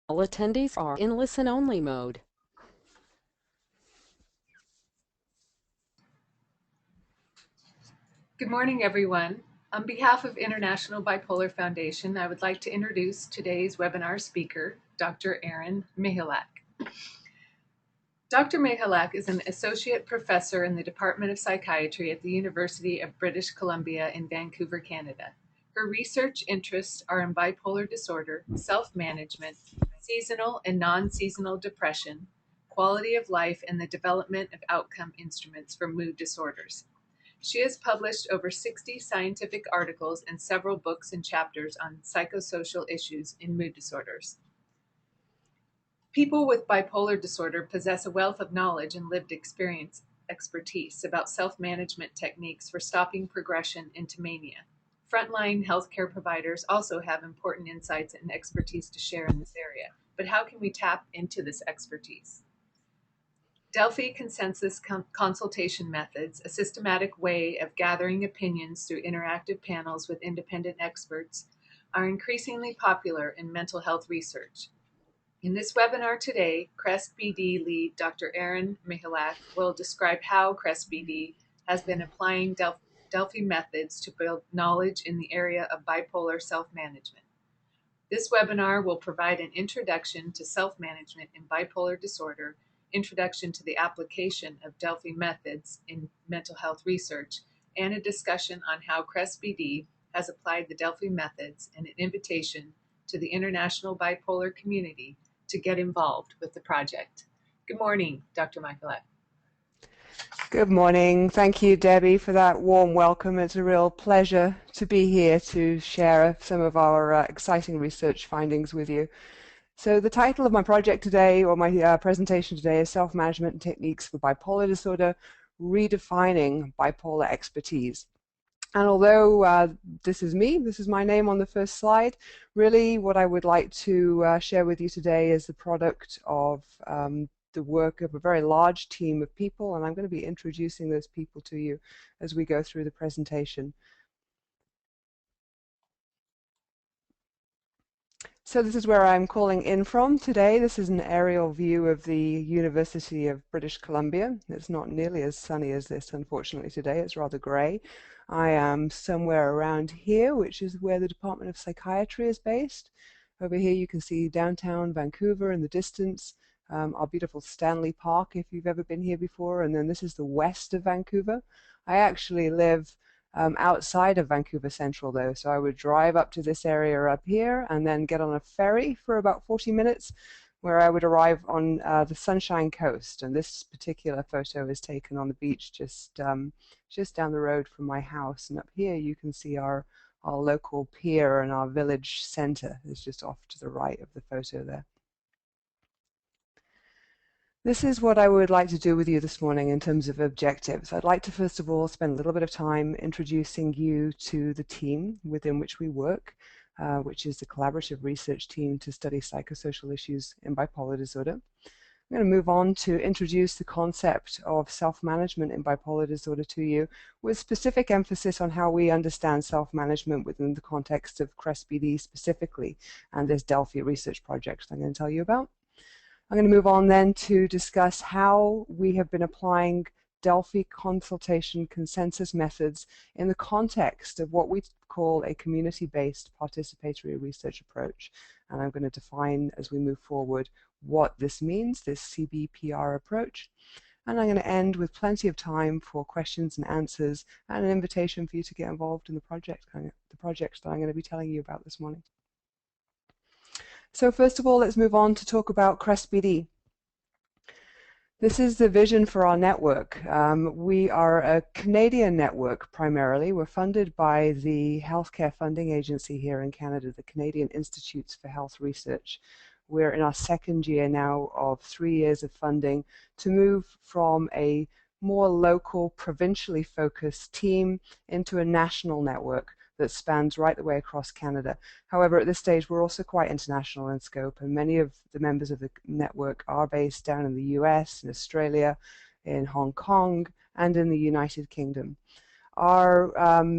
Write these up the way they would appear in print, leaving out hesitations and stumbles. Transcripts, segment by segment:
All attendees are in listen-only mode. Good morning, everyone. On behalf of International Bipolar Foundation, I would like to introduce today's webinar speaker, Dr. Erin Mihalak. Dr. Mihalak is an associate professor in the Department of Psychiatry at the University of British Columbia in Vancouver, Canada. Her research interests are in bipolar disorder, self-management, seasonal and non-seasonal depression, quality of life, and the development of outcome instruments for mood disorders. She has published over 60 scientific articles and several books and chapters on psychosocial issues in mood disorders. People with bipolar disorder possess a wealth of knowledge and lived expertise about self-management techniques for stopping progression into mania. Frontline healthcare providers also have important insights and expertise to share in this area, but how can we tap into this expertise? Delphi consensus consultation methods, a systematic way of gathering opinions through interactive panels with independent experts, are increasingly popular in mental health research. In this webinar today, CREST BD lead Dr. Erin Mihalak will describe how CREST BD has been applying Delphi methods to build knowledge in the area of bipolar self-management. This webinar will provide an introduction to self-management in bipolar disorder, introduction to the application of Delphi methods in mental health research, and a discussion on how CREST BD has applied the Delphi methods, and an invitation to the international bipolar community to get involved with the project. Good morning, Dr. Michaelette. Good morning. Thank you, Debbie, for that warm welcome. It's a real pleasure to be here to share some of our exciting research findings with you. So the title of my project today, or my presentation today, is Self-Management Techniques for Bipolar Disorder, Redefining Bipolar Expertise. And although this is me, this is my name on the first slide, really what I would like to share with you today is the product of the work of a very large team of people, and I'm going to be introducing those people to you as we go through the presentation. So this is where I'm calling in from today. This is an aerial view of the University of British Columbia. It's not nearly as sunny as this, unfortunately, today. It's rather grey. I am somewhere around here, which is where the Department of Psychiatry is based. Over here you can see downtown Vancouver in the distance, our beautiful Stanley Park if you've ever been here before, and then this is the west of Vancouver. I actually live outside of Vancouver Central though, so I would drive up to this area up here and then get on a ferry for about 40 minutes where I would arrive on the Sunshine Coast, and this particular photo is taken on the beach just down the road from my house, and up here you can see our local pier and our village center is just off to the right of the photo there. This is what I would like to do with you this morning in terms of objectives. I'd like to first of all spend a little bit of time introducing you to the team within which we work, which is the collaborative research team to study psychosocial issues in bipolar disorder. I'm going to move on to introduce the concept of self-management in bipolar disorder to you, with specific emphasis on how we understand self-management within the context of CREST BD specifically, and this Delphi research project I'm going to tell you about. I'm going to move on then to discuss how we have been applying Delphi consultation consensus methods in the context of what we call a community-based participatory research approach. And I'm going to define as we move forward what this means, this CBPR approach. And I'm going to end with plenty of time for questions and answers and an invitation for you to get involved in the project that I'm going to be telling you about this morning. So first of all, let's move on to talk about CREST BD. This is the vision for our network. We are a Canadian network primarily. We're funded by the healthcare funding agency here in Canada, the Canadian Institutes for Health Research. We're in our second year now of 3 years of funding to move from a more local, provincially focused team into a national network that spans right the way across Canada. However, at this stage, we're also quite international in scope, and many of the members of the network are based down in the US, in Australia, in Hong Kong, and in the United Kingdom. Our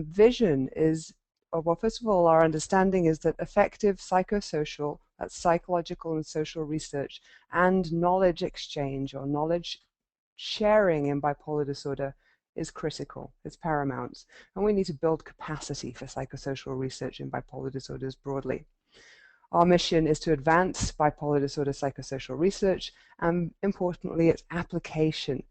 vision is, well, first of all, our understanding is that effective psychosocial at psychological and social research, and knowledge exchange or knowledge sharing in bipolar disorder is critical, it's paramount, and we need to build capacity for psychosocial research in bipolar disorders broadly. Our mission is to advance bipolar disorder psychosocial research and, importantly, its application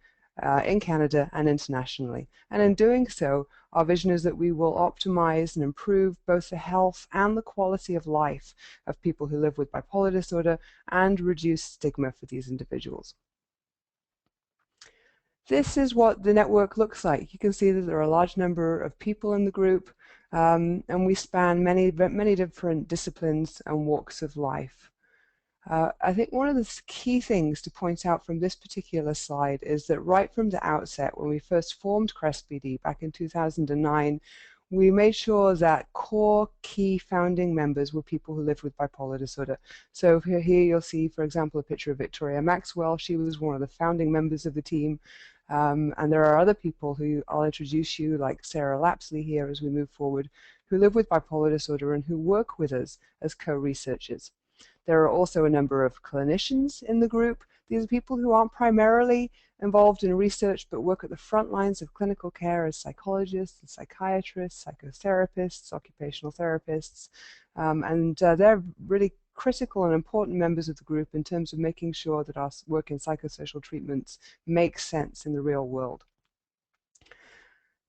in Canada and internationally. And in doing so, our vision is that we will optimize and improve both the health and the quality of life of people who live with bipolar disorder and reduce stigma for these individuals. This is what the network looks like. You can see that there are a large number of people in the group, and we span many different disciplines and walks of life. I think one of the key things to point out from this particular slide is that right from the outset, when we first formed CREST-BD back in 2009, we made sure that core key founding members were people who lived with bipolar disorder. So here you'll see, for example, a picture of Victoria Maxwell. She was one of the founding members of the team. And there are other people who I'll introduce you, like Sarah Lapsley here as we move forward, who live with bipolar disorder and who work with us as co-researchers. There are also a number of clinicians in the group. These are people who aren't primarily involved in research but work at the front lines of clinical care as psychologists and psychiatrists, psychotherapists, occupational therapists, and they're really critical and important members of the group in terms of making sure that our work in psychosocial treatments makes sense in the real world.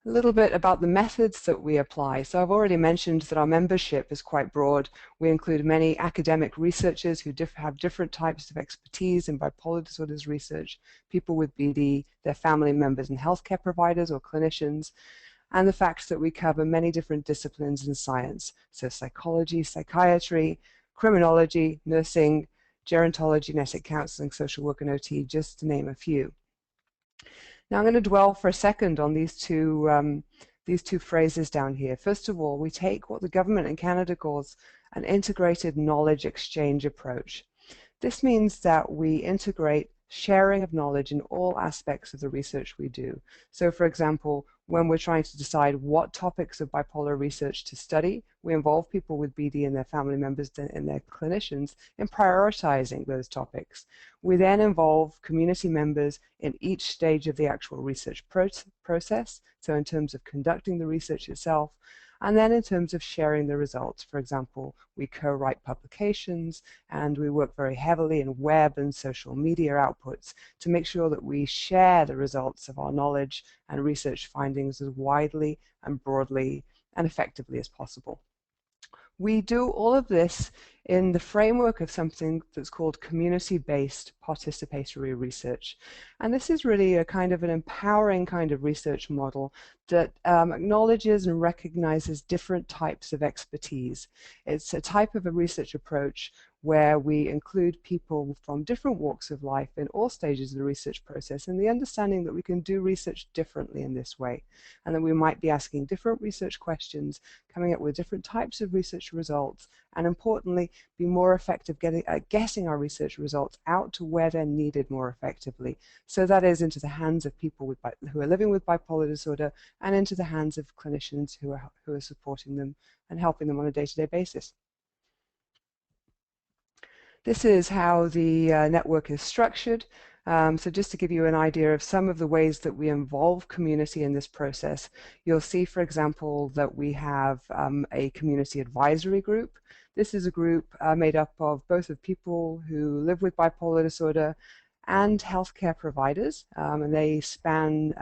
A little bit about the methods that we apply. So I've already mentioned that our membership is quite broad. We include many academic researchers who have different types of expertise in bipolar disorders research, people with BD, their family members and healthcare providers or clinicians, and the fact that we cover many different disciplines in science, so psychology, psychiatry, criminology, nursing, gerontology, genetic counseling, social work, and OT, just to name a few. Now I'm going to dwell for a second on these two phrases down here. First of all, we take what the government in Canada calls an integrated knowledge exchange approach. This means that we integrate sharing of knowledge in all aspects of the research we do. So for example, when we're trying to decide what topics of bipolar research to study, we involve people with BD and their family members and their clinicians in prioritizing those topics. We then involve community members in each stage of the actual research process, so in terms of conducting the research itself, and then in terms of sharing the results. For example, we co-write publications and we work very heavily in web and social media outputs to make sure that we share the results of our knowledge and research findings as widely and broadly and effectively as possible. We do all of this in the framework of something that's called community-based participatory research. And this is really a kind of an empowering kind of research model that acknowledges and recognizes different types of expertise. It's a type of a research approach where we include people from different walks of life in all stages of the research process, and the understanding that we can do research differently in this way, and that we might be asking different research questions, coming up with different types of research results, and importantly, be more effective at getting our research results out to where they're needed more effectively. So that is into the hands of people who are living with bipolar disorder and into the hands of clinicians who are supporting them and helping them on a day-to-day basis. This is how the network is structured. So just to give you an idea of some of the ways that we involve community in this process, you'll see, for example, that we have a community advisory group. This is a group made up of both of people who live with bipolar disorder and healthcare providers, and they span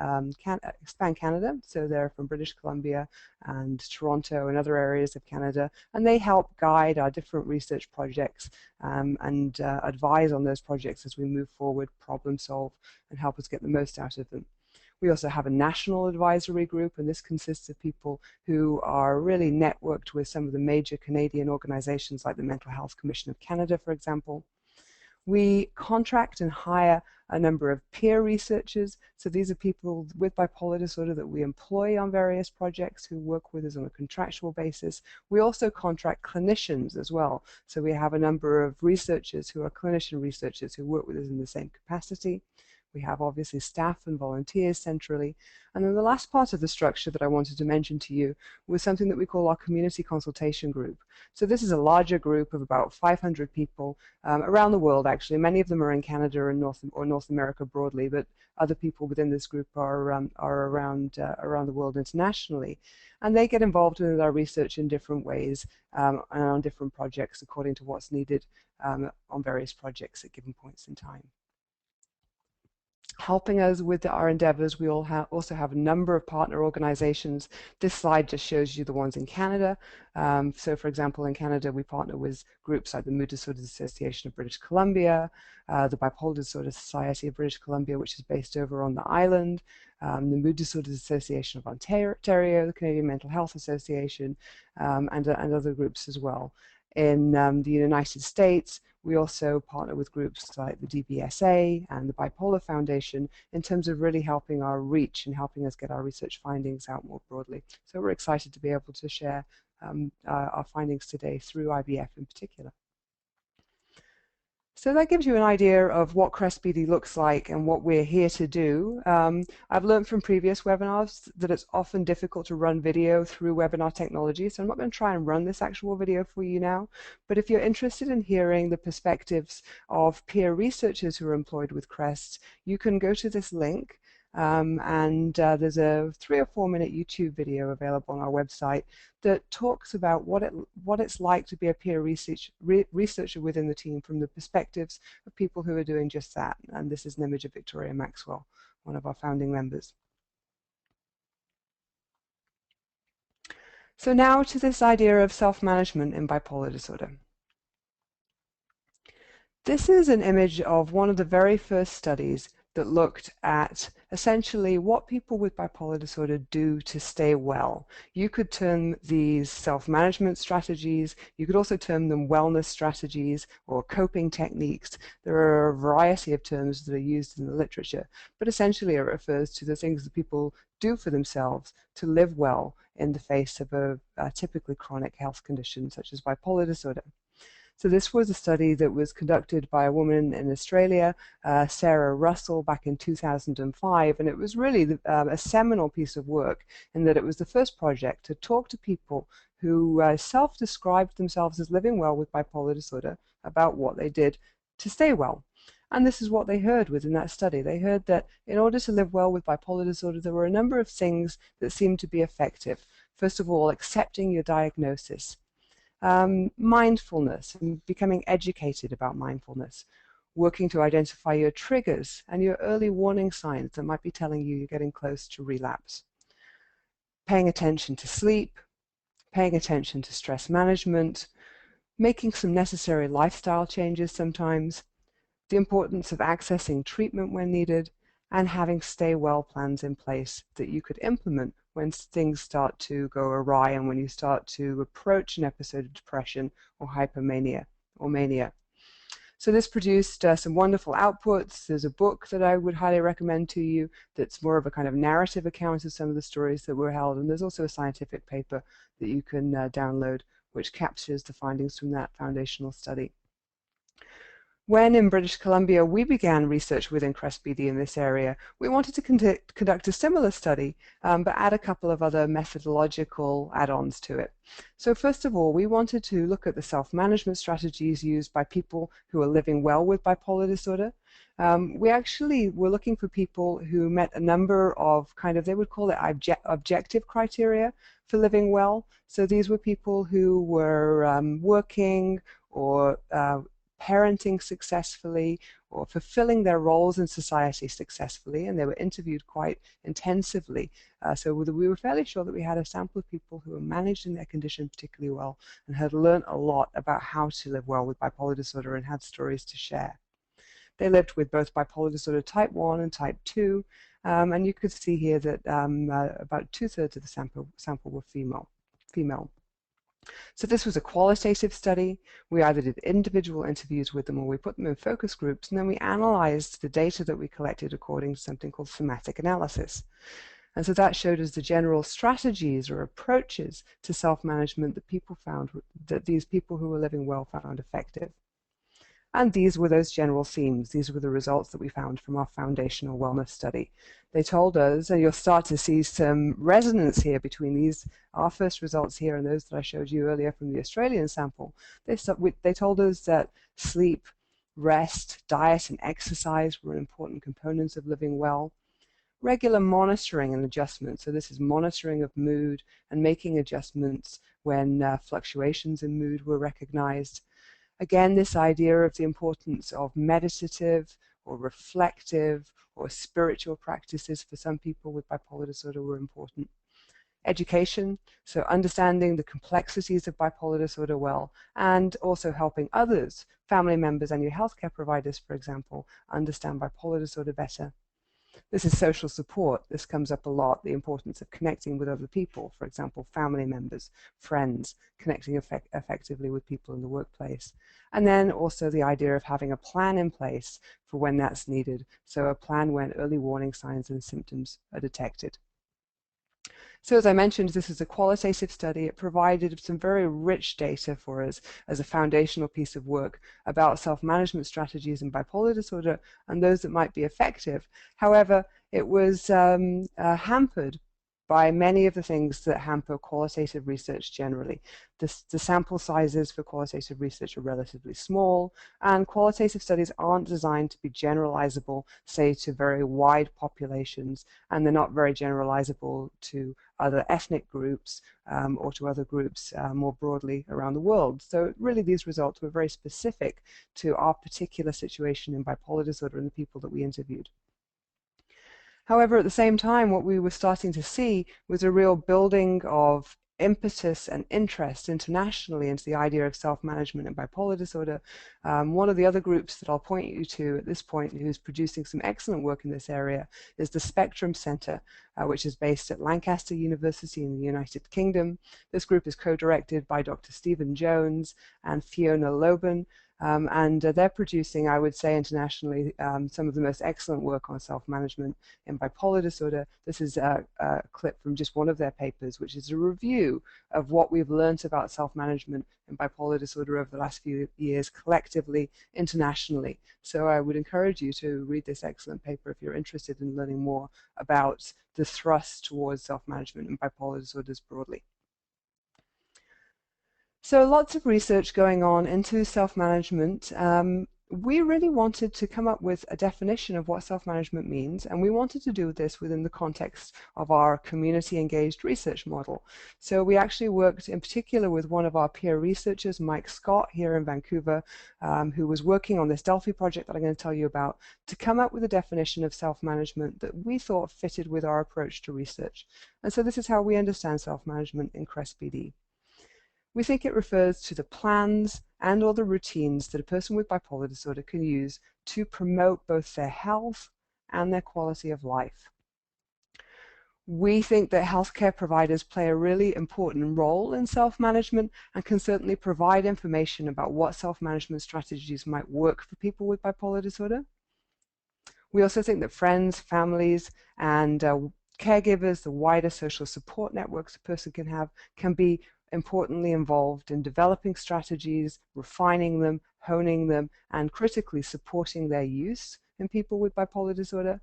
Canada, so they're from British Columbia and Toronto and other areas of Canada, and they help guide our different research projects and advise on those projects as we move forward, problem solve, and help us get the most out of them. We also have a national advisory group, and this consists of people who are really networked with some of the major Canadian organizations like the Mental Health Commission of Canada, for example. We contract and hire a number of peer researchers. So these are people with bipolar disorder that we employ on various projects who work with us on a contractual basis. We also contract clinicians as well. So we have a number of researchers who are clinician researchers who work with us in the same capacity. We have obviously staff and volunteers centrally. And then the last part of the structure that I wanted to mention to you was something that we call our community consultation group. So this is a larger group of about 500 people around the world, actually. Many of them are in Canada and North America broadly, but other people within this group are around the world internationally. And they get involved in our research in different ways and on different projects according to what's needed on various projects at given points in time. Helping us with our endeavors, we also have a number of partner organizations. This slide just shows you the ones in Canada. So for example, in Canada, we partner with groups like the Mood Disorders Association of British Columbia, the Bipolar Disorder Society of British Columbia, which is based over on the island, the Mood Disorders Association of Ontario, the Canadian Mental Health Association, and other groups as well. In the United States, we also partner with groups like the DBSA and the Bipolar Foundation in terms of really helping our reach and helping us get our research findings out more broadly. So we're excited to be able to share our findings today through IBF in particular. So that gives you an idea of what CREST-BD looks like and what we're here to do. I've learned from previous webinars that it's often difficult to run video through webinar technology, so I'm not going to try and run this actual video for you now. But if you're interested in hearing the perspectives of peer researchers who are employed with CREST, you can go to this link. There's a 3 or 4 minute YouTube video available on our website that talks about what it's like to be a peer researcher within the team from the perspectives of people who are doing just that. And this is an image of Victoria Maxwell, one of our founding members. So now to this idea of self-management in bipolar disorder. This is an image of one of the very first studies that looked at essentially what people with bipolar disorder do to stay well. You could term these self-management strategies. You could also term them wellness strategies or coping techniques. There are a variety of terms that are used in the literature, but essentially it refers to the things that people do for themselves to live well in the face of a typically chronic health condition such as bipolar disorder. So this was a study that was conducted by a woman in Australia, Sarah Russell, back in 2005, and it was really a seminal piece of work in that it was the first project to talk to people who self-described themselves as living well with bipolar disorder about what they did to stay well. And this is what they heard within that study. They heard that in order to live well with bipolar disorder, there were a number of things that seemed to be effective. First of all, accepting your diagnosis. Mindfulness and becoming educated about mindfulness, working to identify your triggers and your early warning signs that might be telling you you're getting close to relapse, paying attention to sleep, paying attention to stress management, making some necessary lifestyle changes sometimes, the importance of accessing treatment when needed, and having stay well plans in place that you could implement when things start to go awry and when you start to approach an episode of depression or hypomania or mania. So this produced some wonderful outputs. There's a book that I would highly recommend to you that's more of a kind of narrative account of some of the stories that were held, and there's also a scientific paper that you can download which captures the findings from that foundational study. When in British Columbia we began research within CREST-BD in this area, we wanted to conduct a similar study, but add a couple of other methodological add-ons to it. So first of all, we wanted to look at the self-management strategies used by people who are living well with bipolar disorder. We actually were looking for people who met a number of they would call it objective criteria for living well. So these were people who were working or parenting successfully or fulfilling their roles in society successfully, and they were interviewed quite intensively. So we were fairly sure that we had a sample of people who were managing their condition particularly well and had learned a lot about how to live well with bipolar disorder and had stories to share. They lived with both bipolar disorder type 1 and type 2, and you could see here that about 2/3 of the sample were female. So this was a qualitative study. We either did individual interviews with them or we put them in focus groups, and then we analyzed the data that we collected according to something called thematic analysis. And so that showed us the general strategies or approaches to self-management that people found, that these people who were living well found effective. And these were those general themes. These were the results that we found from our foundational wellness study. They told us, and you'll start to see some resonance here between these, our first results here, and those that I showed you earlier from the Australian sample. They told us that sleep, rest, diet, and exercise were important components of living well. Regular monitoring and adjustment, so this is monitoring of mood and making adjustments when fluctuations in mood were recognized. Again, this idea of the importance of meditative or reflective or spiritual practices for some people with bipolar disorder were important. Education, so understanding the complexities of bipolar disorder well, and also helping others, family members and your healthcare providers, for example, understand bipolar disorder better. This is social support. This comes up a lot, the importance of connecting with other people, for example, family members, friends, connecting effectively with people in the workplace. And then also the idea of having a plan in place for when that's needed. So a plan when early warning signs and symptoms are detected. So as I mentioned, this is a qualitative study. It provided some very rich data for us as a foundational piece of work about self-management strategies in bipolar disorder and those that might be effective. However, it was hampered by many of the things that hamper qualitative research generally. The sample sizes for qualitative research are relatively small, and qualitative studies aren't designed to be generalizable, say, to very wide populations, and they're not very generalizable to other ethnic groups or to other groups more broadly around the world. So really these results were very specific to our particular situation in bipolar disorder and the people that we interviewed. However, at the same time, what we were starting to see was a real building of impetus and interest internationally into the idea of self-management and bipolar disorder. One of the other groups that I'll point you to at this point, who's producing some excellent work in this area, is the Spectrum Center, which is based at Lancaster University in the United Kingdom. This group is co-directed by Dr. Stephen Jones and Fiona Loban. And they're producing, I would say internationally, some of the most excellent work on self-management in bipolar disorder. This is a clip from just one of their papers, which is a review of what we've learned about self-management in bipolar disorder over the last few years collectively, internationally. So I would encourage you to read this excellent paper if you're interested in learning more about the thrust towards self-management in bipolar disorders broadly. So lots of research going on into self-management. We really wanted to come up with a definition of what self-management means, and we wanted to do this within the context of our community-engaged research model. So we actually worked in particular with one of our peer researchers, Mike Scott, here in Vancouver, who was working on this Delphi project that I'm going to tell you about, to come up with a definition of self-management that we thought fitted with our approach to research. And so this is how we understand self-management in CREST-BD. We think it refers to the plans and or the routines that a person with bipolar disorder can use to promote both their health and their quality of life. We think that healthcare providers play a really important role in self-management and can certainly provide information about what self-management strategies might work for people with bipolar disorder. We also think that friends, families, and caregivers, the wider social support networks a person can have, can be importantly involved in developing strategies, refining them, honing them, and critically supporting their use in people with bipolar disorder.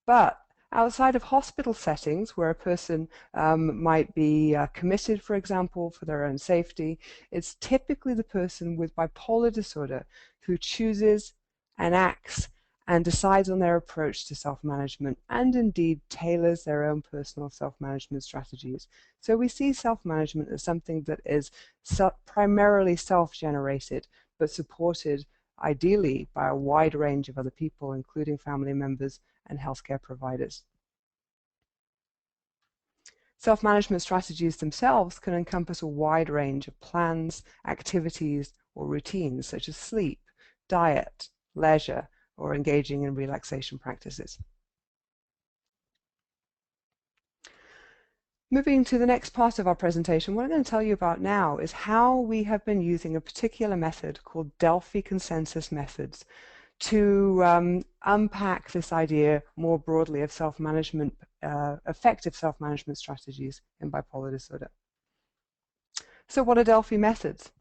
But outside of hospital settings where a person might be committed, for example, for their own safety, it's typically the person with bipolar disorder who chooses and acts and decides on their approach to self-management and indeed tailors their own personal self-management strategies. So we see self-management as something that is primarily self-generated but supported ideally by a wide range of other people, including family members and healthcare providers. Self-management strategies themselves can encompass a wide range of plans, activities, or routines such as sleep, diet, leisure, or engaging in relaxation practices. Moving to the next part of our presentation, what I'm going to tell you about now is how we have been using a particular method called Delphi consensus methods to unpack this idea more broadly of self-management, effective self-management strategies in bipolar disorder. So what are Delphi methods?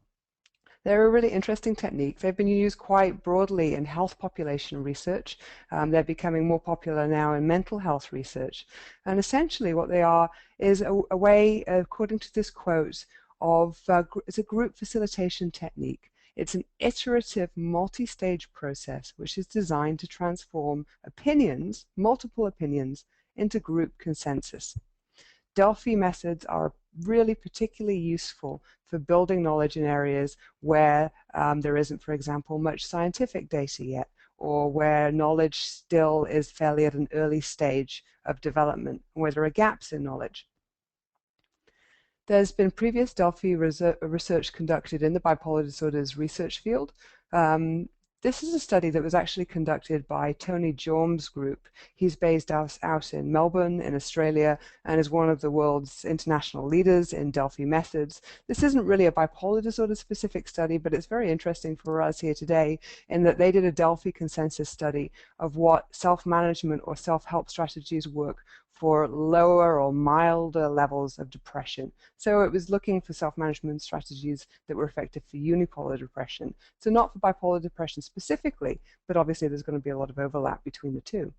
They're a really interesting technique. They've been used quite broadly in health population research. They're becoming more popular now in mental health research. And essentially what they are is a way, according to this quote, of it's a group facilitation technique. It's an iterative multi-stage process which is designed to transform opinions, multiple opinions, into group consensus. Delphi methods are really particularly useful for building knowledge in areas where there isn't, for example, much scientific data yet, or where knowledge still is fairly at an early stage of development, where there are gaps in knowledge. There's been previous Delphi research conducted in the bipolar disorders research field. This is a study that was actually conducted by Tony Jorm's group. He's based out in Melbourne in Australia and is one of the world's international leaders in Delphi methods. This isn't really a bipolar disorder specific study, but it's very interesting for us here today in that they did a Delphi consensus study of what self-management or self-help strategies work for lower or milder levels of depression. So it was looking for self-management strategies that were effective for unipolar depression. So not for bipolar depression specifically, but obviously there's going to be a lot of overlap between the two.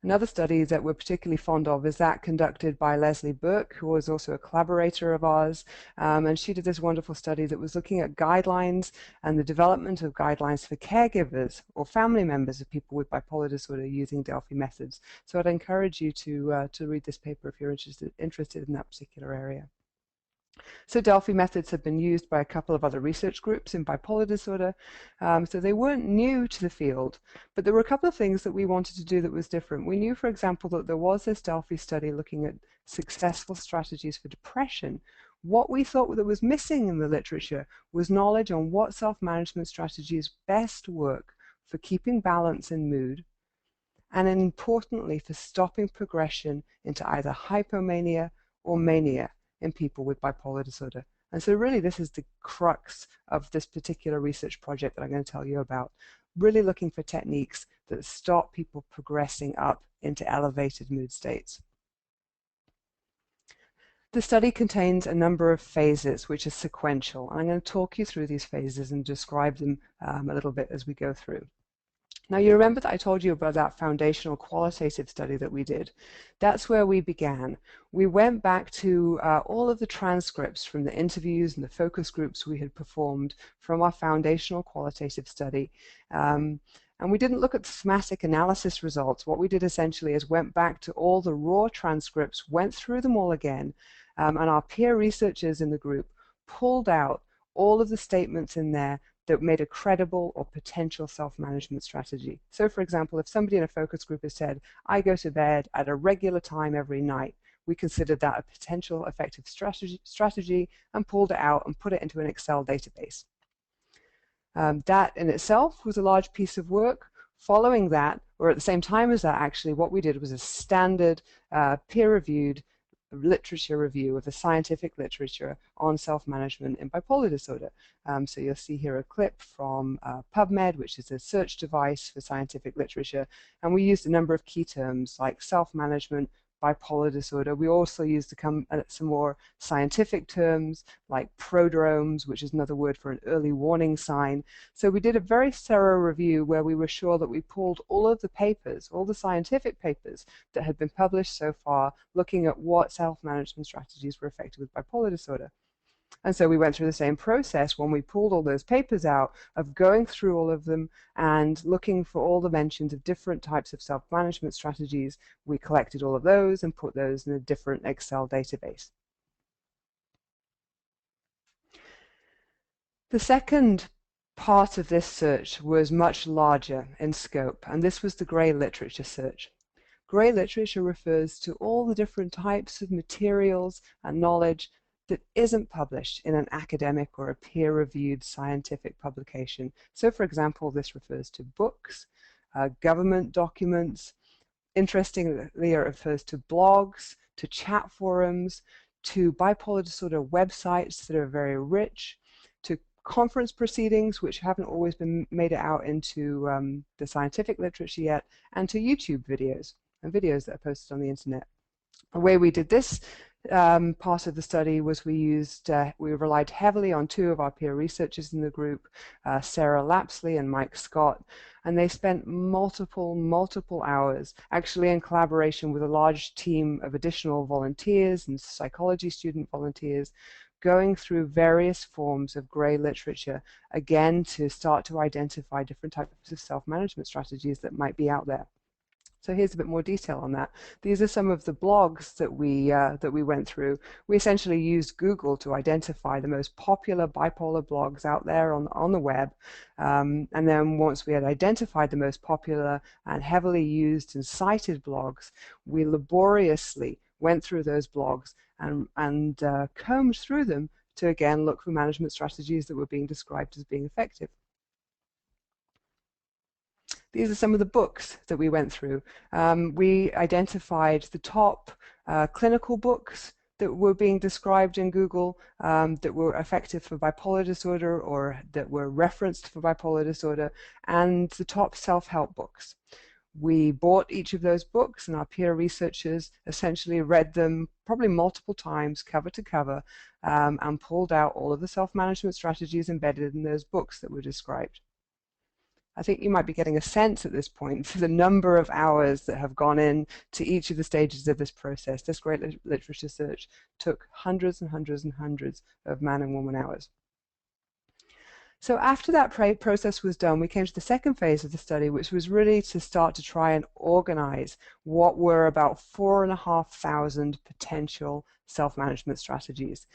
Another study that we're particularly fond of is that conducted by Leslie Burke, who was also a collaborator of ours. And she did this wonderful study that was looking at guidelines and the development of guidelines for caregivers or family members of people with bipolar disorder using Delphi methods. So I'd encourage you to read this paper if you're interested in that particular area. So Delphi methods have been used by a couple of other research groups in bipolar disorder. So they weren't new to the field, but there were a couple of things that we wanted to do that was different. We knew, for example, that there was this Delphi study looking at successful strategies for depression. What we thought that was missing in the literature was knowledge on what self-management strategies best work for keeping balance in mood, and importantly, for stopping progression into either hypomania or mania in people with bipolar disorder. And so really this is the crux of this particular research project that I'm going to tell you about, really looking for techniques that stop people progressing up into elevated mood states. The study contains a number of phases which are sequential, and I'm going to talk you through these phases and describe them a little bit as we go through. Now, you remember that I told you about that foundational qualitative study that we did. That's where we began. We went back to all of the transcripts from the interviews and the focus groups we had performed from our foundational qualitative study. And we didn't look at the thematic analysis results. What we did essentially is went back to all the raw transcripts, went through them all again, and our peer researchers in the group pulled out all of the statements in there that made a credible or potential self-management strategy. So for example, if somebody in a focus group has said, I go to bed at a regular time every night, we considered that a potential effective strategy and pulled it out and put it into an Excel database. That in itself was a large piece of work. Following that, or at the same time as that actually, what we did was a standard peer-reviewed literature review of the scientific literature on self-management in bipolar disorder. So you'll see here a clip from PubMed, which is a search device for scientific literature, and we used a number of key terms like self-management, bipolar disorder. We also used some more scientific terms like prodromes, which is another word for an early warning sign. So we did a very thorough review where we were sure that we pulled all of the papers, all the scientific papers that had been published so far, looking at what self-management strategies were effective with bipolar disorder. And so we went through the same process when we pulled all those papers out of going through all of them and looking for all the mentions of different types of self-management strategies. We collected all of those and put those in a different Excel database. The second part of this search was much larger in scope, and this was the grey literature search. Grey literature refers to all the different types of materials and knowledge that isn't published in an academic or a peer-reviewed scientific publication. So for example, this refers to books, government documents. Interestingly, it refers to blogs, to chat forums, to bipolar disorder websites that are very rich, to conference proceedings which haven't always been made it out into the scientific literature yet, and to YouTube videos and videos that are posted on the internet. The way we did this part of the study was we relied heavily on two of our peer researchers in the group, Sarah Lapsley and Mike Scott, and they spent multiple hours actually in collaboration with a large team of additional volunteers and psychology student volunteers going through various forms of grey literature, again to start to identify different types of self-management strategies that might be out there. So here's a bit more detail on that. These are some of the blogs that we went through. We essentially used Google to identify the most popular bipolar blogs out there on the web, and then once we had identified the most popular and heavily used and cited blogs, we laboriously went through those blogs and combed through them to again look for management strategies that were being described as being effective. These are some of the books that we went through. We identified the top clinical books that were being described in Google that were effective for bipolar disorder or that were referenced for bipolar disorder, and the top self-help books. We bought each of those books, and our peer researchers essentially read them probably multiple times, cover to cover, and pulled out all of the self-management strategies embedded in those books that were described. I think you might be getting a sense at this point for the number of hours that have gone in to each of the stages of this process. This great literature search took hundreds and hundreds and hundreds of man and woman hours. So after that process was done, we came to the second phase of the study, which was really to start to try and organize what were about 4,500 potential self-management strategies.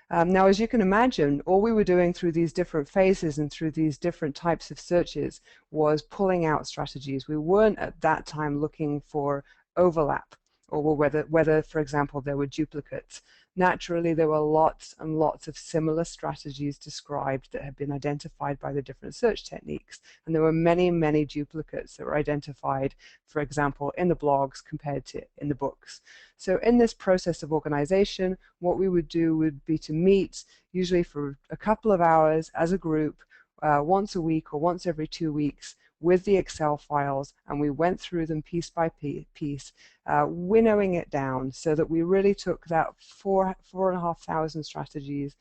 Now, as you can imagine, all we were doing through these different phases and through these different types of searches was pulling out strategies. We weren't at that time looking for overlap or whether, for example, there were duplicates. Naturally, there were lots and lots of similar strategies described that had been identified by the different search techniques. And there were many duplicates that were identified, for example, in the blogs compared to in the books. So in this process of organization, what we would do would be to meet, usually for a couple of hours as a group, once a week or once every 2 weeks, with the Excel files, and we went through them piece by piece, winnowing it down so that we really took that 4,500 strategies,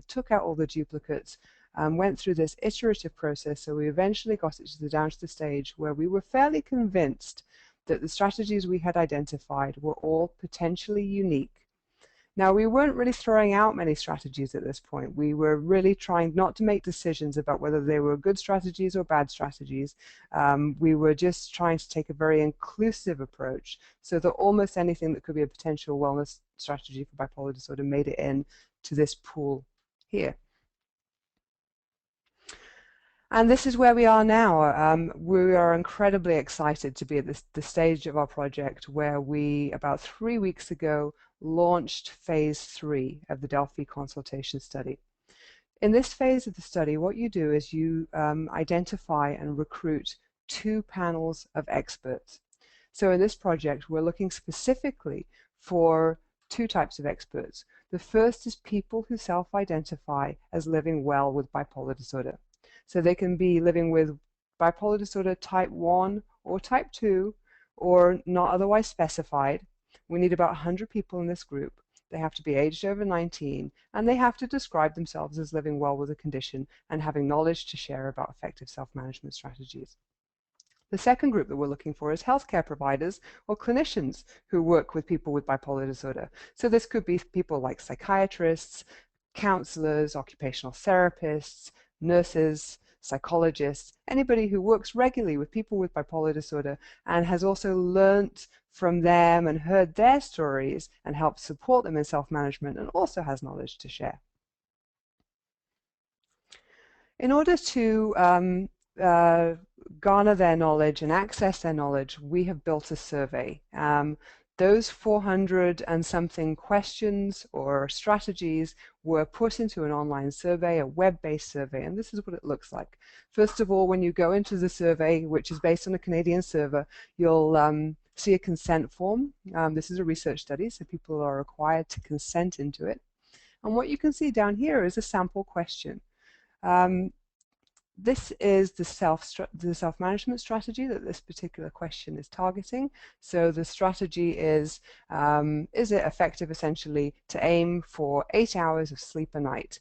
took out all the duplicates, went through this iterative process. So we eventually got it down to the stage where we were fairly convinced that the strategies we had identified were all potentially unique. Now, we weren't really throwing out many strategies at this point. We were really trying not to make decisions about whether they were good strategies or bad strategies. We were just trying to take a very inclusive approach so that almost anything that could be a potential wellness strategy for bipolar disorder made it in to this pool here. And this is where we are now. We are incredibly excited to be at the stage of our project where we, about 3 weeks ago, launched phase 3 of the Delphi consultation study. In this phase of the study, what you do is you identify and recruit 2 panels of experts. So in this project, we're looking specifically for 2 types of experts. The first is people who self-identify as living well with bipolar disorder. So they can be living with bipolar disorder type 1 or type 2 or not otherwise specified. We need about 100 people in this group. They have to be aged over 19, and they have to describe themselves as living well with the condition and having knowledge to share about effective self-management strategies. The second group that we're looking for is healthcare providers or clinicians who work with people with bipolar disorder. So this could be people like psychiatrists, counselors, occupational therapists, nurses, psychologists, anybody who works regularly with people with bipolar disorder and has also learnt from them and heard their stories and helped support them in self-management and also has knowledge to share. In order to garner their knowledge and access their knowledge, we have built a survey. Those 400 and something questions or strategies were put into an online survey, a web-based survey, and this is what it looks like. First of all, when you go into the survey, which is based on a Canadian server, you'll see a consent form. This is a research study, so people are required to consent into it. And what you can see down here is a sample question. This is the self-management strategy that this particular question is targeting. So the strategy is it effective essentially to aim for 8 hours of sleep a night?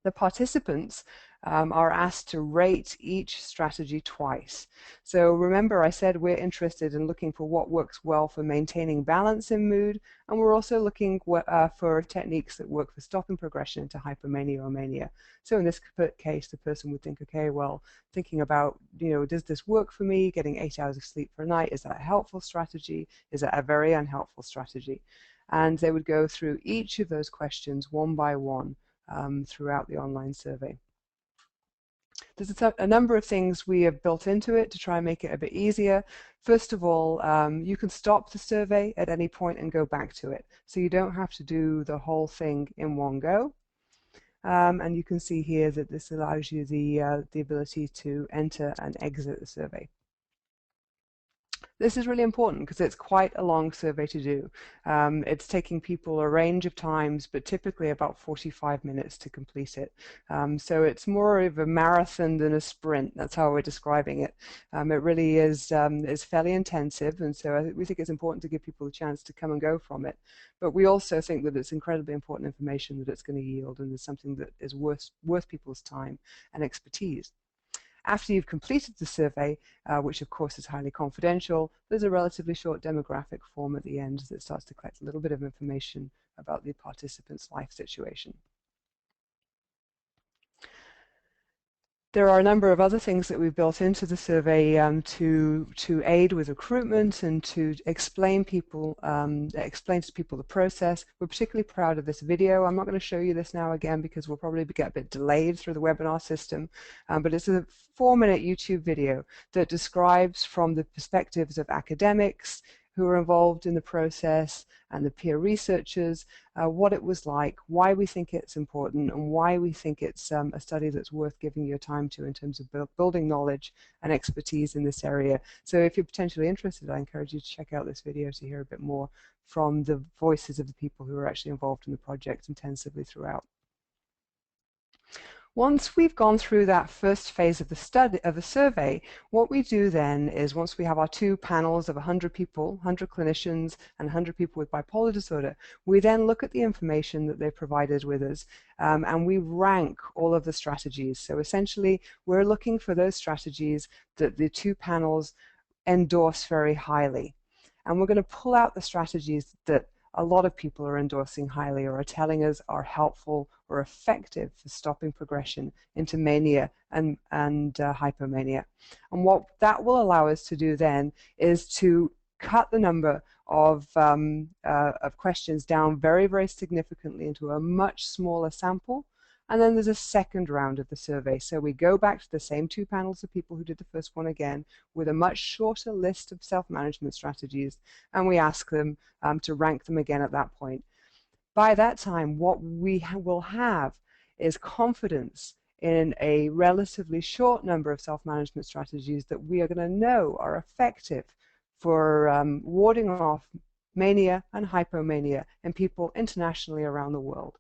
The participants are asked to rate each strategy twice. So remember, I said we're interested in looking for what works well for maintaining balance in mood, and we're also looking for techniques that work for stopping progression into hypomania or mania. So in this case, the person would think, okay, well, thinking about, does this work for me? Getting 8 hours of sleep per night, is that a helpful strategy? Is that a very unhelpful strategy? And they would go through each of those questions one by one throughout the online survey. There's a number of things we have built into it to try and make it a bit easier. First of all, you can stop the survey at any point and go back to it. So you don't have to do the whole thing in one go. And you can see here that this allows you the ability to enter and exit the survey. This is really important because it's quite a long survey to do. It's taking people a range of times, but typically about 45 minutes to complete it. So it's more of a marathon than a sprint. That's how we're describing it. It really is fairly intensive, and so we think it's important to give people a chance to come and go from it. But we also think that it's incredibly important information that it's going to yield, and is something that is worth people's time and expertise. After you've completed the survey, which of course is highly confidential, there's a relatively short demographic form at the end that starts to collect a little bit of information about the participant's life situation. There are a number of other things that we've built into the survey to aid with recruitment and to explain to people the process. We're particularly proud of this video. I'm not going to show you this now again because we'll probably get a bit delayed through the webinar system, but it's a 4-minute YouTube video that describes from the perspectives of academics who are involved in the process and the peer researchers, what it was like, why we think it's important, and why we think it's a study that's worth giving your time to in terms of building knowledge and expertise in this area. So if you're potentially interested, I encourage you to check out this video to hear a bit more from the voices of the people who are actually involved in the project intensively throughout. Once we've gone through that first phase of the survey, what we do then is, once we have our 2 panels of 100 people, 100 clinicians and 100 people with bipolar disorder, we then look at the information that they've provided with us, and we rank all of the strategies. So essentially, we're looking for those strategies that the 2 panels endorse very highly. And we're going to pull out the strategies that a lot of people are endorsing highly or are telling us are helpful or effective for stopping progression into mania and hypomania. And what that will allow us to do then is to cut the number of questions down very, very significantly into a much smaller sample. And then there's a second round of the survey. So we go back to the same 2 panels of people who did the first one again with a much shorter list of self-management strategies, and we ask them to rank them again at that point. By that time, what we will have is confidence in a relatively short number of self-management strategies that we are going to know are effective for warding off mania and hypomania in people internationally around the world.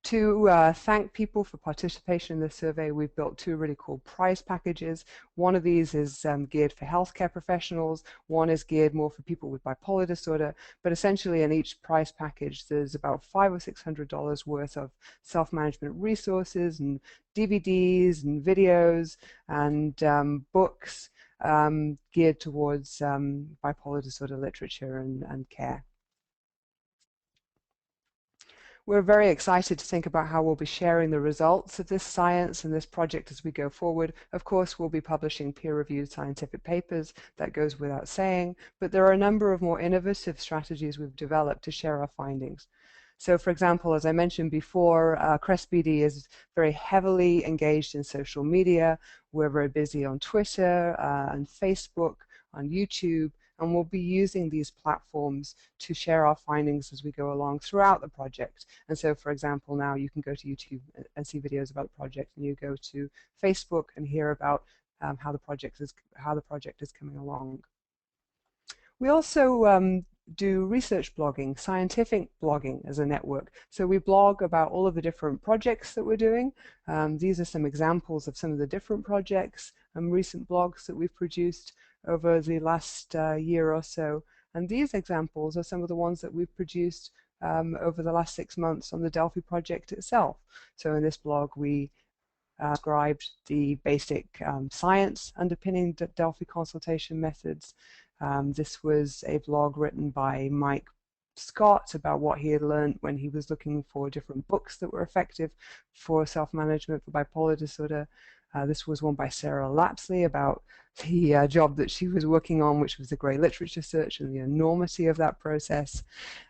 To thank people for participation in this survey, we've built 2 really cool prize packages. One of these is geared for healthcare professionals. One is geared more for people with bipolar disorder. But essentially, in each prize package, there's about $500 or $600 worth of self-management resources and DVDs and videos and books geared towards bipolar disorder literature and care. We're very excited to think about how we'll be sharing the results of this science and this project as we go forward. Of course, we'll be publishing peer-reviewed scientific papers. That goes without saying, but there are a number of more innovative strategies we've developed to share our findings. So, for example, as I mentioned before, CREST-BD is very heavily engaged in social media. We're very busy on Twitter and Facebook, on YouTube, and we'll be using these platforms to share our findings as we go along throughout the project. And so, for example, now you can go to YouTube and see videos about the project, and you go to Facebook and hear about how the project is coming along. We also do research blogging, scientific blogging as a network. So we blog about all of the different projects that we're doing. These are some examples of some of the different projects and recent blogs that we've produced over the last year or so. And these examples are some of the ones that we've produced over the last 6 months on the Delphi project itself. So in this blog, we described the basic science underpinning Delphi consultation methods. This was a blog written by Mike Scott about what he had learned when he was looking for different books that were effective for self-management for bipolar disorder. This was one by Sarah Lapsley about the job that she was working on, which was the grey literature search and the enormity of that process.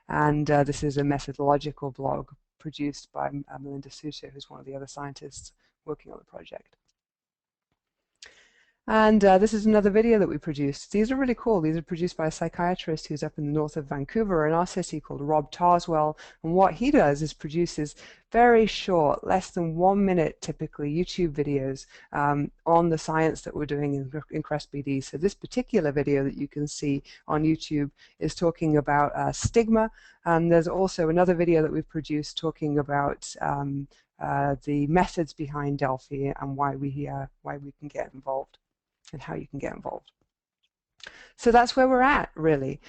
And this is a methodological blog produced by Melinda Suter, who's one of the other scientists working on the project. And this is another video that we produced. These are really cool. These are produced by a psychiatrist who's up in the north of Vancouver in our city called Rob Tarswell. And what he does is produces very short, less than 1 minute typically, YouTube videos on the science that we're doing in CREST-BD. So this particular video that you can see on YouTube is talking about stigma. And there's also another video that we've produced talking about the methods behind Delphi and why we can get involved and how you can get involved. So that's where we're at, really.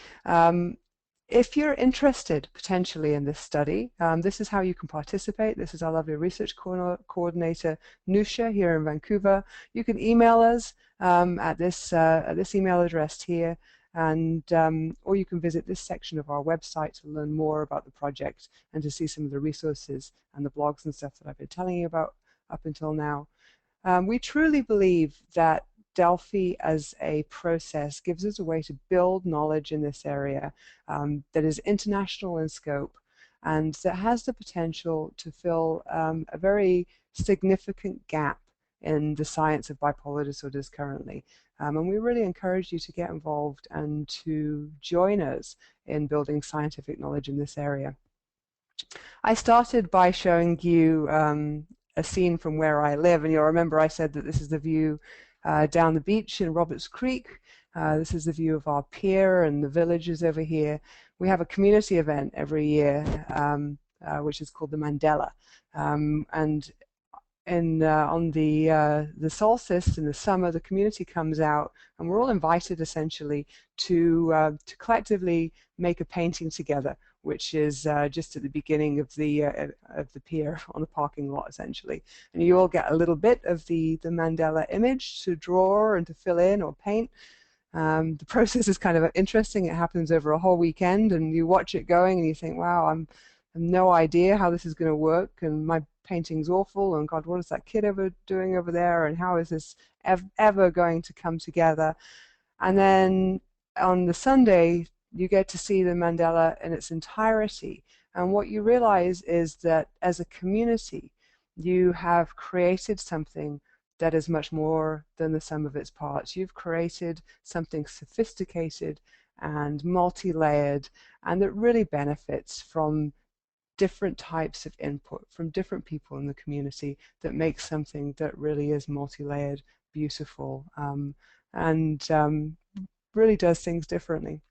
If you're interested potentially in this study, this is how you can participate. This is our lovely research coordinator, Nusha, here in Vancouver. You can email us at this email address here, and or you can visit this section of our website to learn more about the project and to see some of the resources and the blogs and stuff that I've been telling you about up until now. We truly believe that Delphi as a process gives us a way to build knowledge in this area that is international in scope and that has the potential to fill a very significant gap in the science of bipolar disorders currently. And we really encourage you to get involved and to join us in building scientific knowledge in this area. I started by showing you a scene from where I live, and you'll remember I said that this is the view down the beach in Roberts Creek. This is the view of our pier and the villages over here. We have a community event every year, which is called the Mandela, and on the solstice in the summer, the community comes out, and we're all invited essentially to collectively make a painting together, which is just at the beginning of the pier on the parking lot, essentially. And you all get a little bit of the Mandela image to draw and to fill in or paint. The process is kind of interesting. It happens over a whole weekend, and you watch it going, and you think, wow, I have no idea how this is going to work, and my painting's awful, and God, what is that kid ever doing over there, and how is this ever going to come together? And then on the Sunday, you get to see the Mandela in its entirety. And what you realize is that as a community, you have created something that is much more than the sum of its parts. You've created something sophisticated and multi-layered, and that really benefits from different types of input from different people in the community that makes something that really is multi-layered, beautiful, and really does things differently.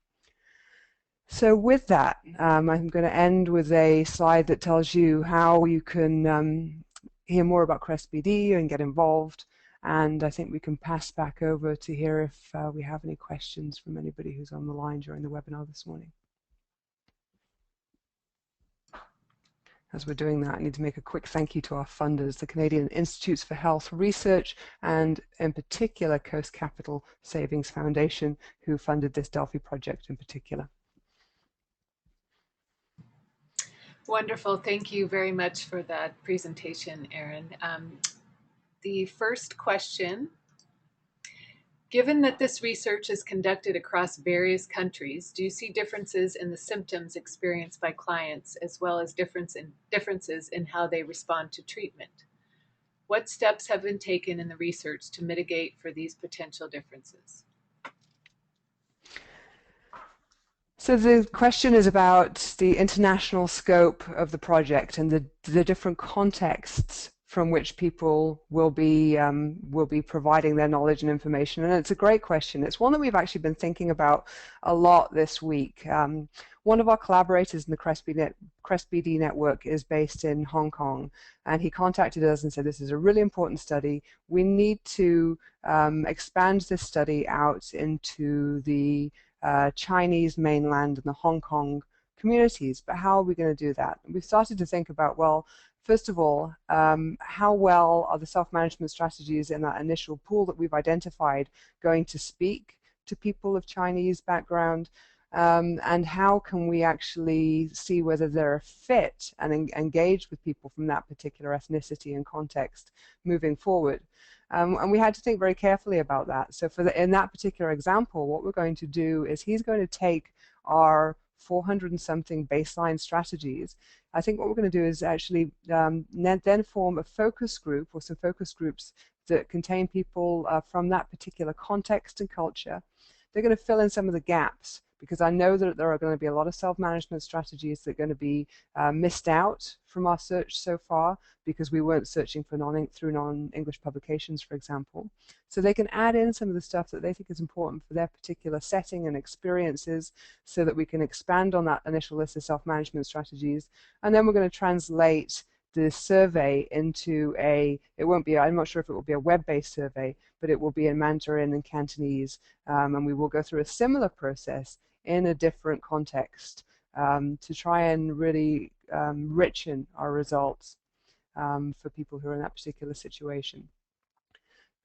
So with that, I'm going to end with a slide that tells you how you can hear more about CREST-BD and get involved. And I think we can pass back over to hear if we have any questions from anybody who's on the line during the webinar this morning. As we're doing that, I need to make a quick thank you to our funders, the Canadian Institutes for Health Research, and in particular Coast Capital Savings Foundation, who funded this Delphi project in particular. Wonderful. Thank you very much for that presentation, Erin. The first question: given that this research is conducted across various countries, do you see differences in the symptoms experienced by clients as well as differences in how they respond to treatment? What steps have been taken in the research to mitigate for these potential differences? So the question is about the international scope of the project and the different contexts from which people will be providing their knowledge and information? And it's a great question. It's one that we've actually been thinking about a lot this week. One of our collaborators in the CREST-BD network is based in Hong Kong, and he contacted us and said, this is a really important study. We need to expand this study out into the Chinese mainland and the Hong Kong communities, but how are we going to do that? And we've started to think about, well, first of all, how well are the self-management strategies in that initial pool that we've identified going to speak to people of Chinese background? And how can we actually see whether they're a fit and engage with people from that particular ethnicity and context moving forward? And we had to think very carefully about that. So in that particular example, what we're going to do is he's going to take our 400 and something baseline strategies. I think what we're going to do is actually then form a focus group or some focus groups that contain people from that particular context and culture. They're going to fill in some of the gaps, because I know that there are going to be a lot of self-management strategies that are going to be missed out from our search so far, because we weren't searching for through non-English publications, for example. So they can add in some of the stuff that they think is important for their particular setting and experiences, so that we can expand on that initial list of self-management strategies. And then we're going to translate the survey into I'm not sure if it will be a web-based survey, but it will be in Mandarin and Cantonese, and we will go through a similar process in a different context to try and really richen our results for people who are in that particular situation.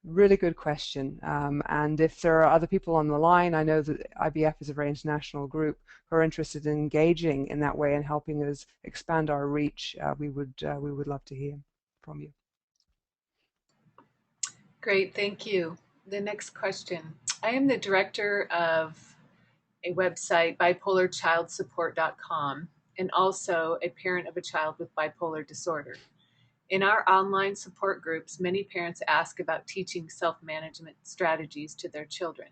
Really good question. And if there are other people on the line, I know that IBF is a very international group who are interested in engaging in that way and helping us expand our reach. We would love to hear from you. Great, thank you. The next question. I am the director of a website, bipolarchildsupport.com, and also a parent of a child with bipolar disorder. In our online support groups, many parents ask about teaching self-management strategies to their children.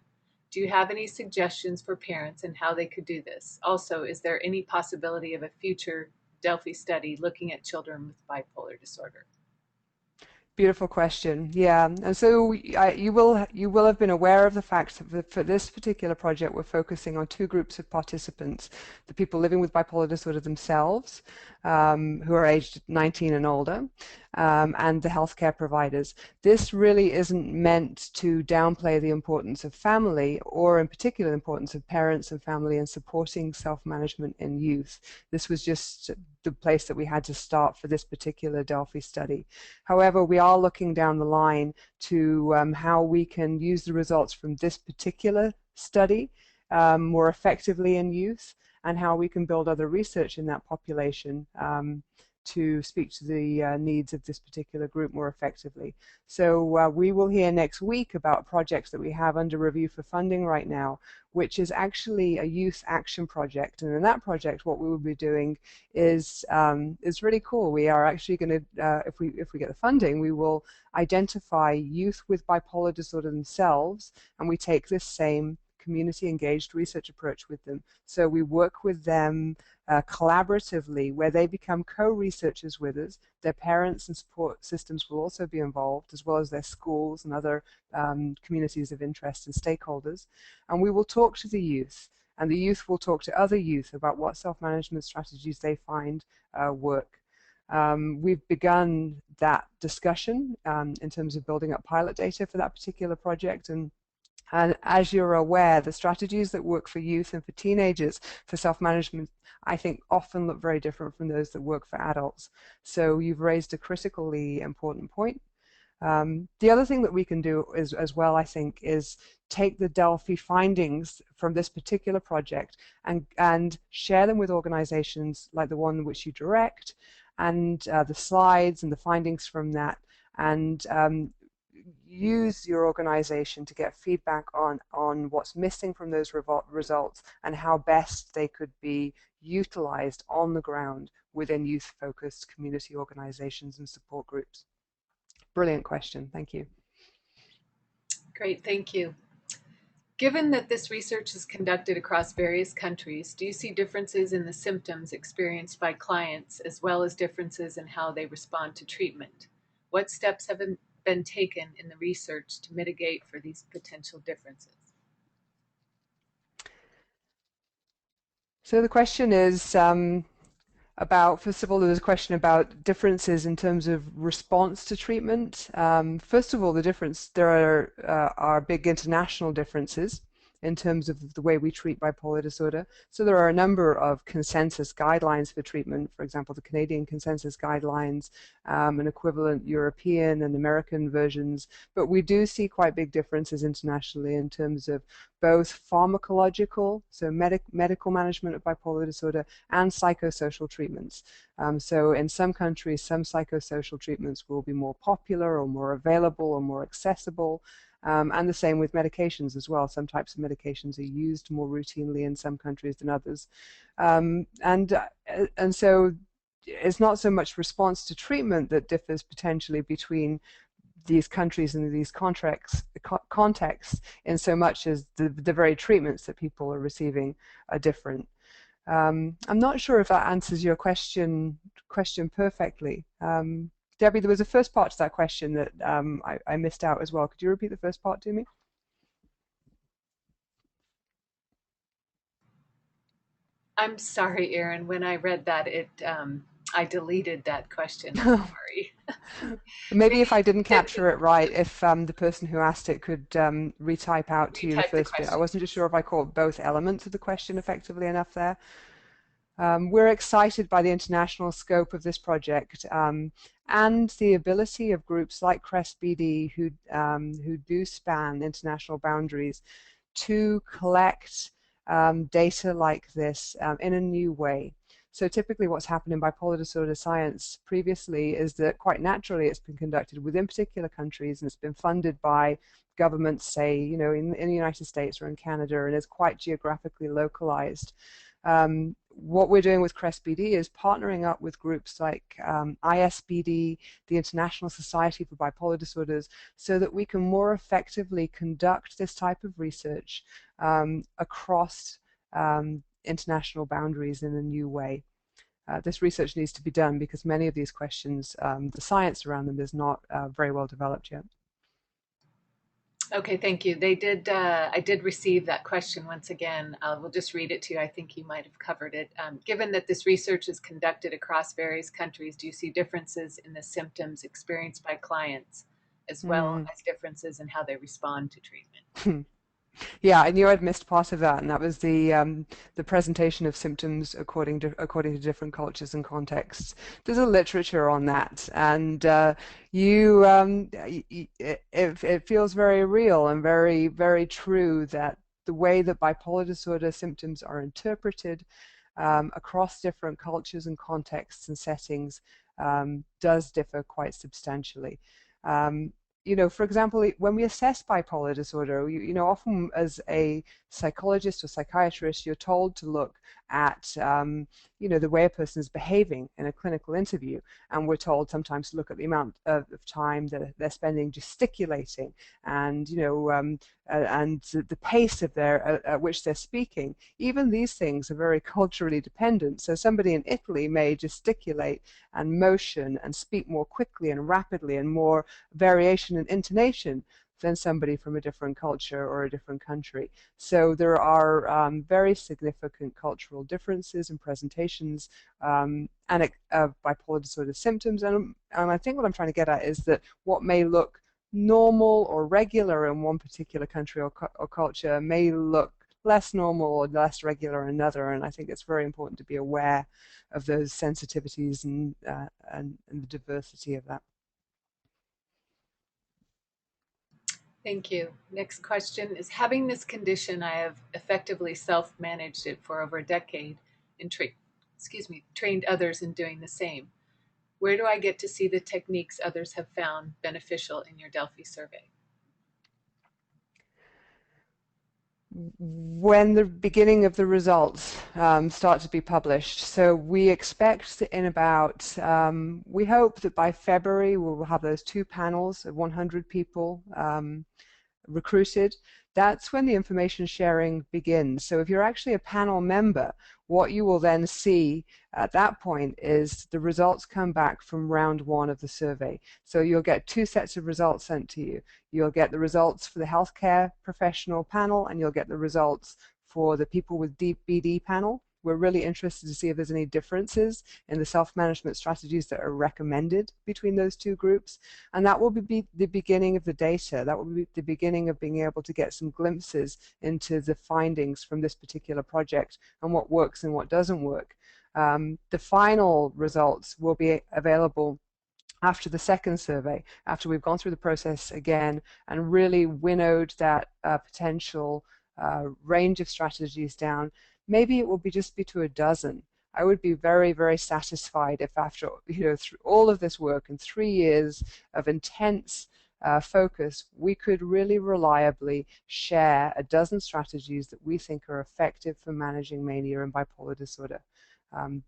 Do you have any suggestions for parents and how they could do this? Also, is there any possibility of a future Delphi study looking at children with bipolar disorder? Beautiful question. Yeah, and so you will have been aware of the fact that for this particular project, we're focusing on two groups of participants: the people living with bipolar disorder themselves, who are aged 19 and older, and the healthcare providers. This really isn't meant to downplay the importance of family, or in particular the importance of parents and family in supporting self-management in youth. This was just the place that we had to start for this particular Delphi study. However, we are looking down the line to how we can use the results from this particular study more effectively in youth, and how we can build other research in that population to speak to the needs of this particular group more effectively. So we will hear next week about projects that we have under review for funding right now, which is actually a youth action project. And in that project, what we will be doing is really cool. We are actually going to, if we get the funding, we will identify youth with bipolar disorder themselves, and we take this same community engaged research approach with them. So we work with them collaboratively, where they become co-researchers with us. Their parents and support systems will also be involved, as well as their schools and other communities of interest and stakeholders. And we will talk to the youth, and the youth will talk to other youth about what self-management strategies they find work. We've begun that discussion in terms of building up pilot data for that particular project, and as you're aware, the strategies that work for youth and for teenagers for self-management, I think, often look very different from those that work for adults. So you've raised a critically important point. The other thing that we can do is, as well, I think, is take the Delphi findings from this particular project and share them with organizations like the one which you direct, and the slides and the findings from that, and use your organization to get feedback on what's missing from those results and how best they could be utilized on the ground within youth-focused community organizations and support groups. Brilliant question. Thank you. Great, thank you. Given that this research is conducted across various countries, do you see differences in the symptoms experienced by clients, as well as differences in how they respond to treatment? What steps have been taken in the research to mitigate for these potential differences? So the question is about, first of all, there's a question about differences in terms of response to treatment. First of all, there are big international differences in terms of the way we treat bipolar disorder. So there are a number of consensus guidelines for treatment, for example, the Canadian consensus guidelines, and equivalent European and American versions, but we do see quite big differences internationally in terms of both pharmacological, so medical management of bipolar disorder, and psychosocial treatments. So in some countries, some psychosocial treatments will be more popular or more available or more accessible. And the same with medications as well. Some types of medications are used more routinely in some countries than others. And so it's not so much response to treatment that differs potentially between these countries and these contexts in so much as the very treatments that people are receiving are different. I'm not sure if that answers your question perfectly. Debbie, there was a first part to that question that I missed out as well. Could you repeat the first part to me? I'm sorry, Erin. When I read that, I deleted that question. I'm sorry. Maybe if I didn't capture it right, if the person who asked it could retype out to you the Retype the first bit. I question. wasn't just sure if I caught both elements of the question effectively enough there. We're excited by the international scope of this project and the ability of groups like CREST-BD who do span international boundaries to collect data like this in a new way. So typically what's happened in bipolar disorder science previously is that quite naturally it's been conducted within particular countries and it's been funded by governments, say, in the United States or in Canada, and is quite geographically localized. What we're doing with CREST-BD is partnering up with groups like ISBD, the International Society for Bipolar Disorders, so that we can more effectively conduct this type of research across international boundaries in a new way. This research needs to be done because many of these questions, the science around them is not very well developed yet. Okay, thank you. I did receive that question once again. We'll just read it to you. I think you might have covered it. Given that this research is conducted across various countries, do you see differences in the symptoms experienced by clients, as well as differences in how they respond to treatment? Yeah, I knew I'd missed part of that, and that was the presentation of symptoms according to different cultures and contexts. There's a literature on that, and it feels very real and very, very true that the way that bipolar disorder symptoms are interpreted across different cultures and contexts and settings does differ quite substantially. For example, when we assess bipolar disorder, often as a psychologist or psychiatrist, you're told to look at, the way a person is behaving in a clinical interview. And we're told sometimes to look at the amount of time that they're spending gesticulating and, and the pace of at which they're speaking. Even these things are very culturally dependent. So somebody in Italy may gesticulate and motion and speak more quickly and rapidly and more variation in intonation than somebody from a different culture or a different country. So there are very significant cultural differences in presentations of bipolar disorder symptoms. And I think what I'm trying to get at is that what may look normal or regular in one particular country or culture may look less normal or less regular in another. And I think it's very important to be aware of those sensitivities and the diversity of that. Thank you. Next question is, having this condition, I have effectively self-managed it for over a decade and trained others in doing the same. Where do I get to see the techniques others have found beneficial in your Delphi survey? When the beginning of the results start to be published. So we expect that in about, we hope that by February we will have those two panels of 100 people recruited, that's when the information sharing begins. So if you're actually a panel member, what you will then see at that point is the results come back from round one of the survey. So you'll get two sets of results sent to you. You'll get the results for the healthcare professional panel, and you'll get the results for the people with deep BD panel. We're really interested to see if there's any differences in the self-management strategies that are recommended between those two groups. And that will be the beginning of the data. That will be the beginning of being able to get some glimpses into the findings from this particular project and what works and what doesn't work. The final results will be available after the second survey, after we've gone through the process again and really winnowed that potential range of strategies down. Maybe it will just be to a dozen. I would be very, very satisfied if after through all of this work and 3 years of intense focus, we could really reliably share a dozen strategies that we think are effective for managing mania and bipolar disorder.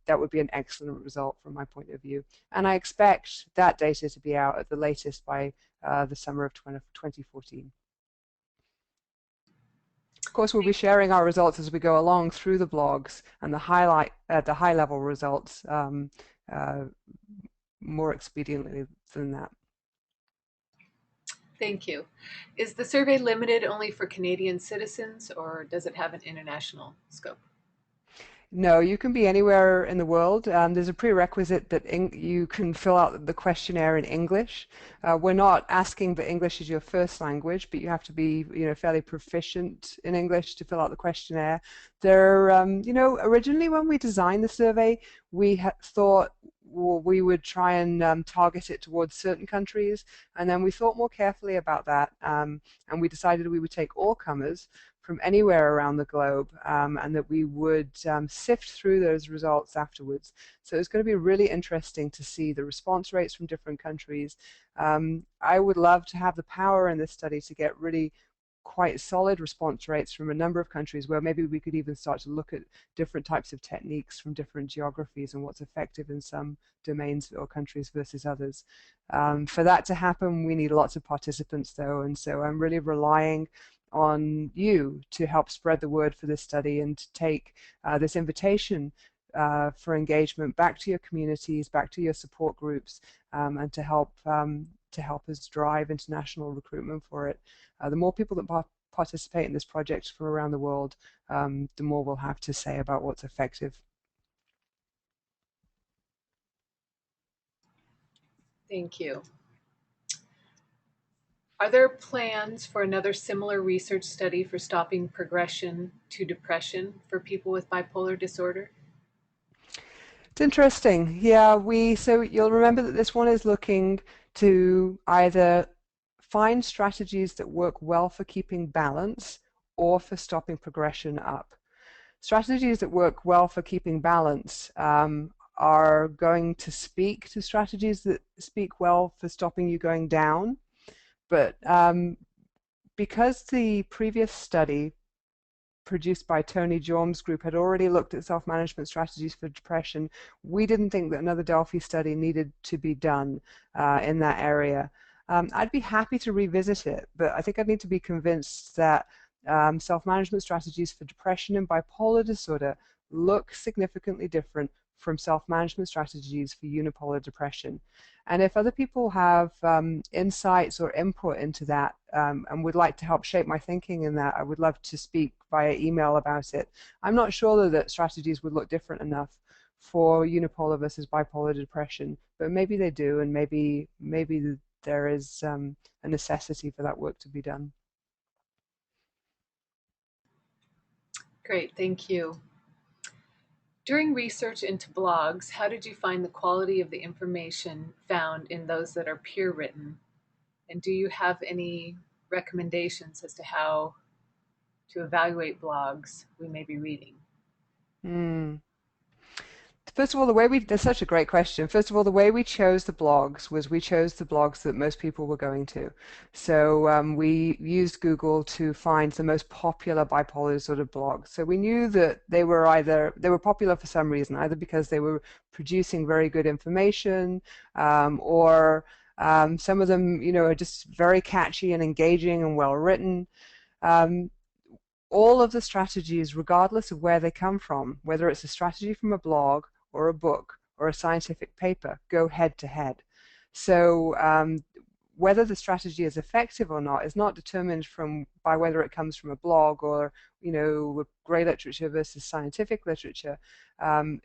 That would be an excellent result from my point of view. And I expect that data to be out at the latest by the summer of 2014. Of course, we'll be sharing our results as we go along through the blogs and the high-level results more expediently than that. Thank you. Is the survey limited only for Canadian citizens, or does it have an international scope? No, you can be anywhere in the world. There's a prerequisite that you can fill out the questionnaire in English. We're not asking that English is your first language, but you have to be, fairly proficient in English to fill out the questionnaire. Originally when we designed the survey, we thought we would try and target it towards certain countries, and then we thought more carefully about that, and we decided we would take all comers from anywhere around the globe, and that we would sift through those results afterwards. So it's going to be really interesting to see the response rates from different countries. I would love to have the power in this study to get really quite solid response rates from a number of countries, where maybe we could even start to look at different types of techniques from different geographies and what's effective in some domains or countries versus others. For that to happen, we need lots of participants though, and so I'm really relying on you to help spread the word for this study and to take this invitation for engagement back to your communities, back to your support groups, and to help us drive international recruitment for it. The more people that participate in this project from around the world, the more we'll have to say about what's effective. Thank you. Are there plans for another similar research study for stopping progression to depression for people with bipolar disorder? It's interesting. Yeah, so you'll remember that this one is looking to either find strategies that work well for keeping balance or for stopping progression up. Strategies that work well for keeping balance are going to speak to strategies that speak well for stopping you going down. But because the previous study produced by Tony Jorm's group had already looked at self-management strategies for depression, we didn't think that another Delphi study needed to be done in that area. I'd be happy to revisit it, but I think I'd need to be convinced that self-management strategies for depression and bipolar disorder look significantly different from self-management strategies for unipolar depression. And if other people have insights or input into that and would like to help shape my thinking in that, I would love to speak via email about it. I'm not sure that strategies would look different enough for unipolar versus bipolar depression, but maybe they do, and maybe there is a necessity for that work to be done. Great, thank you. During research into blogs, how did you find the quality of the information found in those that are peer written? And do you have any recommendations as to how to evaluate blogs we may be reading? First of all, that's such a great question. First of all, the way we chose the blogs was we chose the blogs that most people were going to. So we used Google to find the most popular bipolar sort of blogs. So we knew that they were popular for some reason, either because they were producing very good information or Some of them, are just very catchy and engaging and well written. Um, all of the strategies, regardless of where they come from, whether it's a strategy from a blog or a book or a scientific paper, go head to head. So whether the strategy is effective or not is not determined by whether it comes from a blog or grey literature versus scientific literature.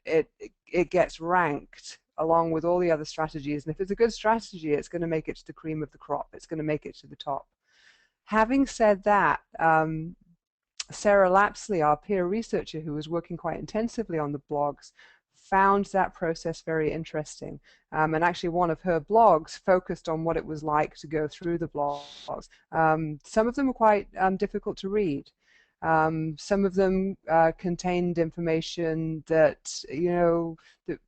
It gets ranked along with all the other strategies, and if it's a good strategy, it's going to make it to the cream of the crop. It's going to make it to the top. Having said that, Sarah Lapsley, our peer researcher who was working quite intensively on the blogs, found that process very interesting. And actually one of her blogs focused on what it was like to go through the blogs. Some of them were quite difficult to read. Some of them contained information that, that,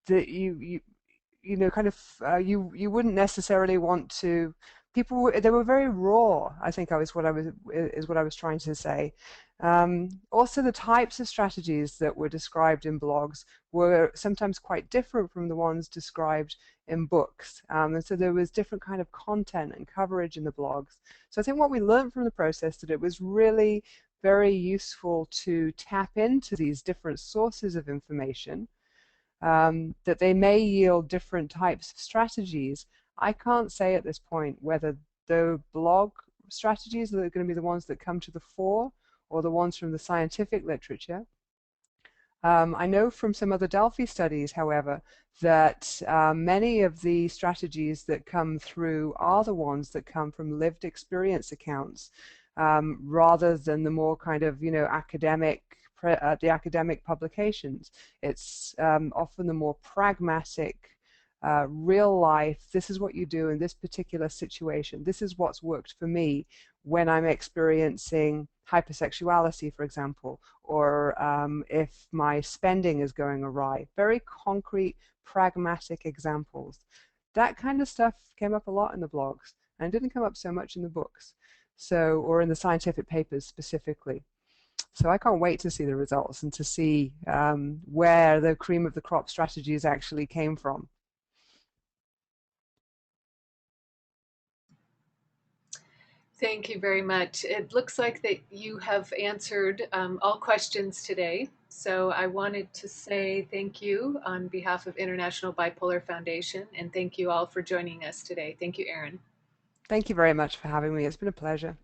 that kind of you wouldn't necessarily want to. They were very raw. I think is what I was trying to say. Also, the types of strategies that were described in blogs were sometimes quite different from the ones described in books, and so there was different kind of content and coverage in the blogs. So I think what we learned from the process that it was really very useful to tap into these different sources of information, that they may yield different types of strategies. I can't say at this point whether the blog strategies are going to be the ones that come to the fore or the ones from the scientific literature. I know from some other Delphi studies, however, that many of the strategies that come through are the ones that come from lived experience accounts, rather than the more kind of the academic publications. It's often the more pragmatic, real life. This is what you do in this particular situation. This is what's worked for me when I'm experiencing hypersexuality, for example, or if my spending is going awry. Very concrete, pragmatic examples. That kind of stuff came up a lot in the blogs and didn't come up so much in the books, or in the scientific papers specifically. So I can't wait to see the results and to see where the cream of the crop strategies actually came from. Thank you very much. It looks like that you have answered all questions today. So I wanted to say thank you on behalf of International Bipolar Foundation, and thank you all for joining us today. Thank you, Erin. Thank you very much for having me. It's been a pleasure.